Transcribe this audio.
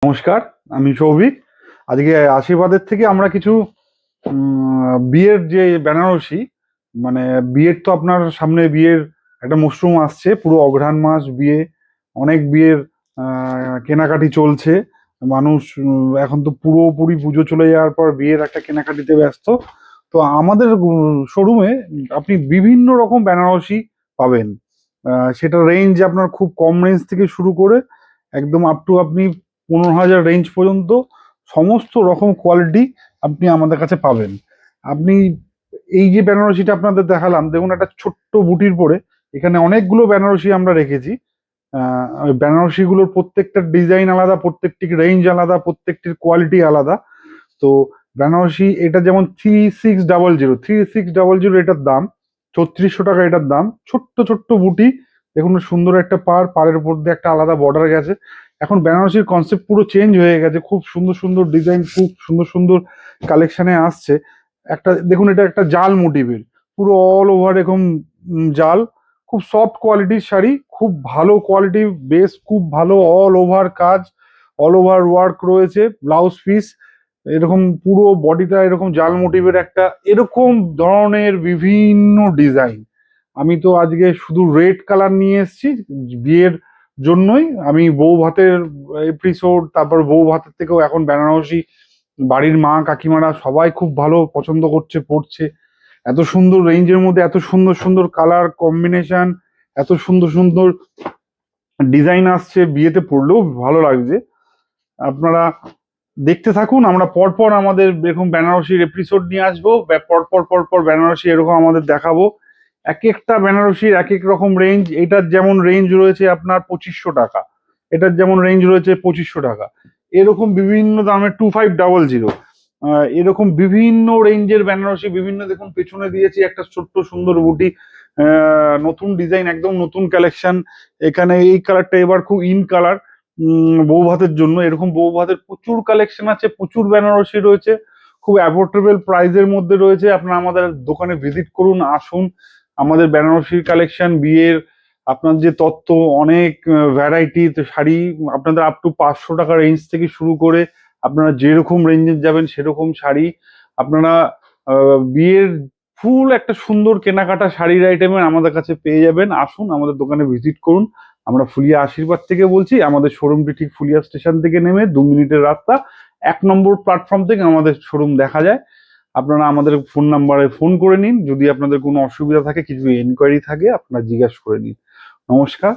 নমস্কার, আমি সৌভিক। আজকে আশীর্বাদের থেকে আমরা কিছু বিয়ের যে বেনারসি, মানে বিয়ের তো আপনার সামনে বিয়ের একটা মরশুম আসছে, পুরো অঘ্রাণ মাস বিয়ে, অনেক বিয়ের কেনাকাটি চলছে। মানুষ এখন তো পুরোপুরি পুজো চলে যাওয়ার পর বিয়ের একটা কেনাকাটিতে ব্যস্ত। তো আমাদের শোরুমে আপনি বিভিন্ন রকম বেনারসি পাবেন। সেটা রেঞ্জ আপনার খুব কম রেঞ্জ থেকে শুরু করে একদম আপ টু আপনি 15,000 রেঞ্জ পর্যন্ত সমস্ত রকম কোয়ালিটি আপনি আমাদের কাছে পাবেন। আপনি এই যে বেনারসিটা আপনাদের দেখালাম, দেখুন একটা ছোট্ট বুটির পরে এখানে অনেকগুলো বেনারসি আমরা রেখেছি। ওই বেনারসিগুলোর প্রত্যেকটা ডিজাইন আলাদা, প্রত্যেকটির রেঞ্জ আলাদা, প্রত্যেকটির কোয়ালিটি আলাদা। তো বেনারসি এটা যেমন 3600 এটার দাম, 3600 টাকা এটার দাম। ছোট্ট ছোট্ট বুটি, দেখুন সুন্দর একটা পাড়ের উপর দিয়ে একটা আলাদা বর্ডার গেছে। এখন বেনারসির কনসেপ্ট পুরো চেঞ্জ হয়ে গেছে, খুব সুন্দর সুন্দর ডিজাইন, খুব সুন্দর সুন্দর কালেকশনে আসছে। একটা দেখুন, এটা একটা জাল মোটিভের, পুরো অল ওভার এরকম জাল, খুব সফট কোয়ালিটির শাড়ি, খুব ভালো কোয়ালিটি, বেস খুব ভালো, অল ওভার কাজ, অল ওভার ওয়ার্ক রয়েছে, ব্লাউজ পিস এরকম পুরো বডিটা এরকম জাল মোটিভের একটা এরকম ধরনের বিভিন্ন ডিজাইন। আমি তো আজকে শুধু রেড কালার নিয়ে এসেছি বিয়ের জন্যই। আমি বউ ভাতের এপিসোড, তারপর বউ ভাতের থেকেও এখন বেনারসি বাড়ির মা কাকিমারা সবাই খুব ভালো পছন্দ করছে, পড়ছে। এত সুন্দর রেঞ্জের মধ্যে এত সুন্দর সুন্দর কালার কম্বিনেশন, এত সুন্দর সুন্দর ডিজাইন আসছে, বিয়েতে পড়লেও ভালো লাগছে। আপনারা দেখতে থাকুন, আমরা পরপর আমাদের এরকম বেনারসির এপিসোড নিয়ে আসবো, পরপর পরপর বেনারসি এরকম আমাদের দেখাবো। এক একটা বেনারসির এক এক রকম রেঞ্জ। এটার যেমন রেঞ্জ রয়েছে আপনার 2500 টাকা, এটার যেমন রেঞ্জ রয়েছে 2500 টাকা, এরকম বিভিন্ন দামের 2500। এরকম বিভিন্ন রেঞ্জের বেনারসি বিভিন্ন, দেখুন পেছনে দিয়েছি একটা ছোট্ট সুন্দর বুটি, নতুন ডিজাইন, একদম নতুন কালেকশন। এখানে এই কালারটা এবার খুব ইন কালার, বউ ভাতের জন্য। এরকম বউ ভাতের প্রচুর কালেকশন আছে, প্রচুর বেনারসি রয়েছে, খুব অ্যাফোর্ডেবল প্রাইসের মধ্যে রয়েছে। আপনারা আমাদের দোকানে ভিজিট করুন, আসুন। আমাদের বেনারসির কালেকশন, বিয়ের আপনার যে তত্ত্ব, অনেক ভ্যারাইটি শাড়ি আপনাদের আপ টু 500 টাকা রেঞ্জ থেকে শুরু করে আপনারা যেরকম রেঞ্জের যাবেন সেরকম শাড়ি আপনারা বিয়ের ফুল একটা সুন্দর কেনাকাটা শাড়ির আইটেমের আমাদের কাছে পেয়ে যাবেন। আসুন, আমাদের দোকানে ভিজিট করুন। আমরা ফুলিয়া আশীর্বাদ থেকে বলছি। আমাদের শোরুমটি ঠিক ফুলিয়া স্টেশন থেকে নেমে 2 মিনিটের রাস্তা, 1 নম্বর প্ল্যাটফর্ম থেকে আমাদের শোরুম দেখা যায়। আপনারা আমাদের ফোন নাম্বারে ফোন করে নিন, যদি আপনাদের কোনো অসুবিধা থাকে, কিছু এনকোয়ারি থাকে আপনারা জিজ্ঞাসা করে নিন। নমস্কার।